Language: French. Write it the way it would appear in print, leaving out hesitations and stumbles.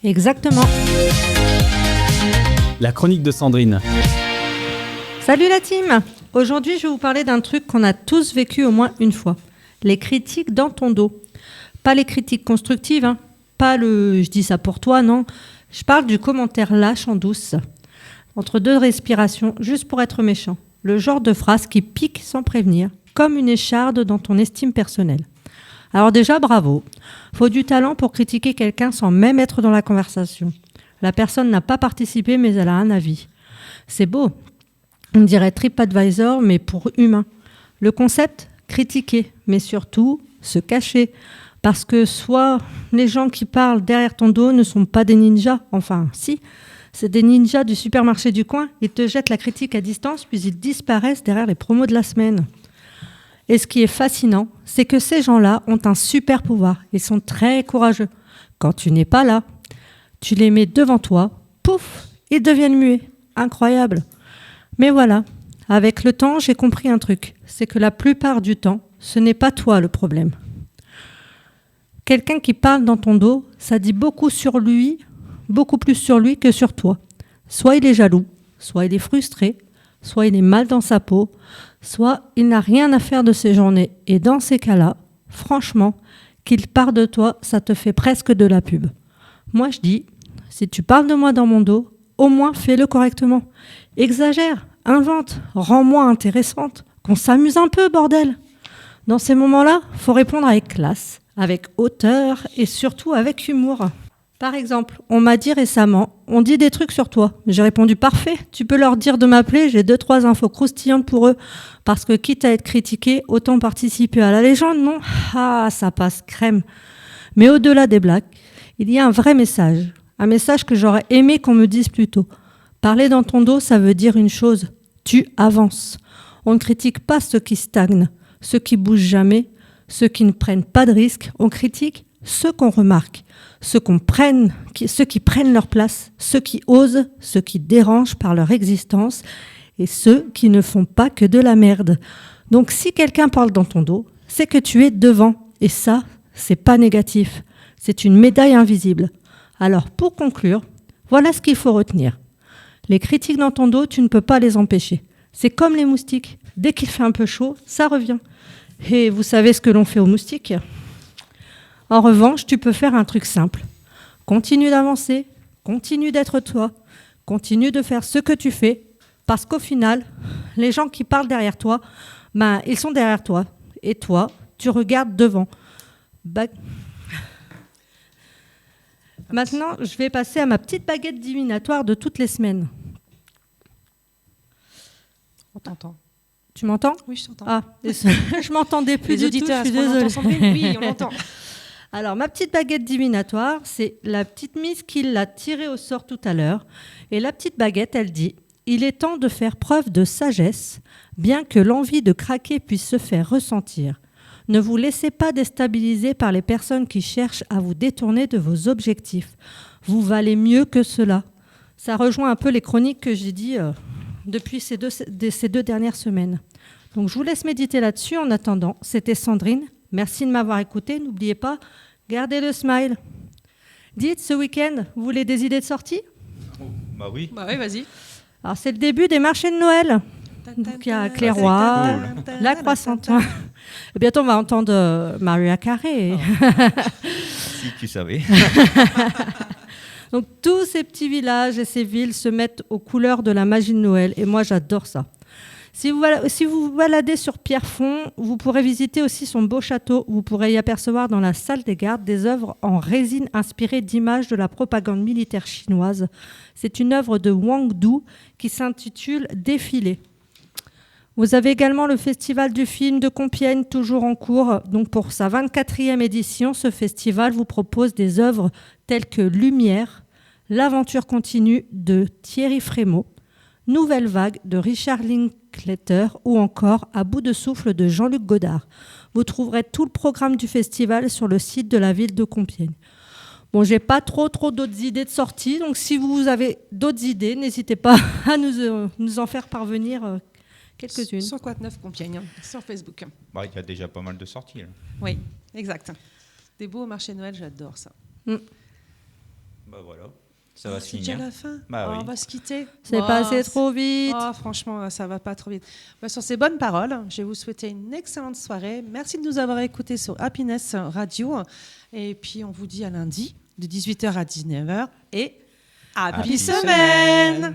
Exactement. La chronique de Sandrine. Salut la team. Aujourd'hui, je vais vous parler d'un truc qu'on a tous vécu au moins une fois. Les critiques dans ton dos. Pas les critiques constructives, hein. Pas le « je dis ça pour toi », non. Je parle du commentaire lâche en douce, entre deux respirations, juste pour être méchant. Le genre de phrase qui pique sans prévenir, comme une écharde dans ton estime personnelle. Alors déjà, bravo. Faut du talent pour critiquer quelqu'un sans même être dans la conversation. La personne n'a pas participé, mais elle a un avis. C'est beau. On dirait TripAdvisor, mais pour humain. Le concept, critiquer, mais surtout se cacher. Parce que soit les gens qui parlent derrière ton dos ne sont pas des ninjas, enfin si, c'est des ninjas du supermarché du coin, ils te jettent la critique à distance, puis ils disparaissent derrière les promos de la semaine. Et ce qui est fascinant, c'est que ces gens-là ont un super pouvoir, ils sont très courageux. Quand tu n'es pas là, tu les mets devant toi, pouf, ils deviennent muets. Incroyable. Mais voilà, avec le temps, j'ai compris un truc, c'est que la plupart du temps, ce n'est pas toi le problème. Quelqu'un qui parle dans ton dos, ça dit beaucoup sur lui, beaucoup plus sur lui que sur toi. Soit il est jaloux, soit il est frustré, soit il est mal dans sa peau, soit il n'a rien à faire de ses journées. Et dans ces cas-là, franchement, qu'il parle de toi, ça te fait presque de la pub. Moi, je dis, si tu parles de moi dans mon dos, au moins fais-le correctement. Exagère, invente, rends-moi intéressante, qu'on s'amuse un peu, bordel. Dans ces moments-là, il faut répondre avec classe, avec hauteur et surtout avec humour. Par exemple, on m'a dit récemment, on dit des trucs sur toi. J'ai répondu parfait, tu peux leur dire de m'appeler, j'ai 2-3 infos croustillantes pour eux. Parce que quitte à être critiqué, autant participer à la légende, non ? Ah, ça passe crème. Mais au-delà des blagues, il y a un vrai message. Un message que j'aurais aimé qu'on me dise plus tôt. Parler dans ton dos, ça veut dire une chose, tu avances. On ne critique pas ceux qui stagnent, ceux qui bougent jamais, ceux qui ne prennent pas de risques, on critique ceux qu'on remarque, ceux qui prennent leur place, ceux qui osent, ceux qui dérangent par leur existence et ceux qui ne font pas que de la merde. Donc si quelqu'un parle dans ton dos, c'est que tu es devant et ça, c'est pas négatif, c'est une médaille invisible. Alors pour conclure, voilà ce qu'il faut retenir. Les critiques dans ton dos, tu ne peux pas les empêcher. C'est comme les moustiques, dès qu'il fait un peu chaud, ça revient. Et vous savez ce que l'on fait aux moustiques ? En revanche, tu peux faire un truc simple. Continue d'avancer, continue d'être toi, continue de faire ce que tu fais, parce qu'au final, les gens qui parlent derrière toi, ils sont derrière toi. Et toi, tu regardes devant. Maintenant, je vais passer à ma petite baguette divinatoire de toutes les semaines. On t'entend. Tu m'entends ? Oui, je t'entends. Ah, je m'entendais plus Les du tout, auditeurs, je suis est-ce qu'on désolée. entend Sandrine ? Oui, on l'entend. Alors, ma petite baguette divinatoire, c'est la petite Miss qui l'a tirée au sort tout à l'heure. Et la petite baguette, elle dit « Il est temps de faire preuve de sagesse, bien que l'envie de craquer puisse se faire ressentir. Ne vous laissez pas déstabiliser par les personnes qui cherchent à vous détourner de vos objectifs. Vous valez mieux que cela. » Ça rejoint un peu les chroniques que j'ai dit depuis ces deux dernières semaines. Donc, je vous laisse méditer là-dessus. En attendant, c'était Sandrine. Merci de m'avoir écouté. N'oubliez pas, gardez le smile. Dites, ce week-end, vous voulez des idées de sortie ? Bah oui. Bah oui, vas-y. Alors, c'est le début des marchés de Noël. Donc, il y a Clairoy, la Croissante. Et bientôt, on va entendre Mariah Carey. Si tu savais. Donc, tous ces petits villages et ces villes se mettent aux couleurs de la magie de Noël. Et moi, j'adore ça. Si vous vous baladez sur Pierrefonds, vous pourrez visiter aussi son beau château. Vous pourrez y apercevoir dans la salle des gardes des œuvres en résine inspirées d'images de la propagande militaire chinoise. C'est une œuvre de Wang Du qui s'intitule « Défilé ». Vous avez également le Festival du film de Compiègne, toujours en cours. Donc pour sa 24e édition, ce festival vous propose des œuvres telles que Lumière, L'aventure continue de Thierry Frémaux, Nouvelle vague de Richard Linklater ou encore À bout de souffle de Jean-Luc Godard. Vous trouverez tout le programme du festival sur le site de la ville de Compiègne. Bon, j'ai pas trop d'autres idées de sortie, donc si vous avez d'autres idées, n'hésitez pas à nous en faire parvenir quelques-unes. 149 Compiègne, sur Facebook. Bah, il y a déjà pas mal de sorties. Là. Oui, exact. Des beaux marchés de Noël, j'adore ça. Bah, Bah voilà, ça va se C'est déjà finir. la fin. Bah oui. On va se quitter. C'est passé trop vite. Franchement, ça va pas trop vite. Sur ces bonnes paroles, je vais vous souhaiter une excellente soirée. Merci de nous avoir écoutés sur Happiness Radio. Et puis, on vous dit à lundi, de 18h à 19h. Et happy Happy semaine.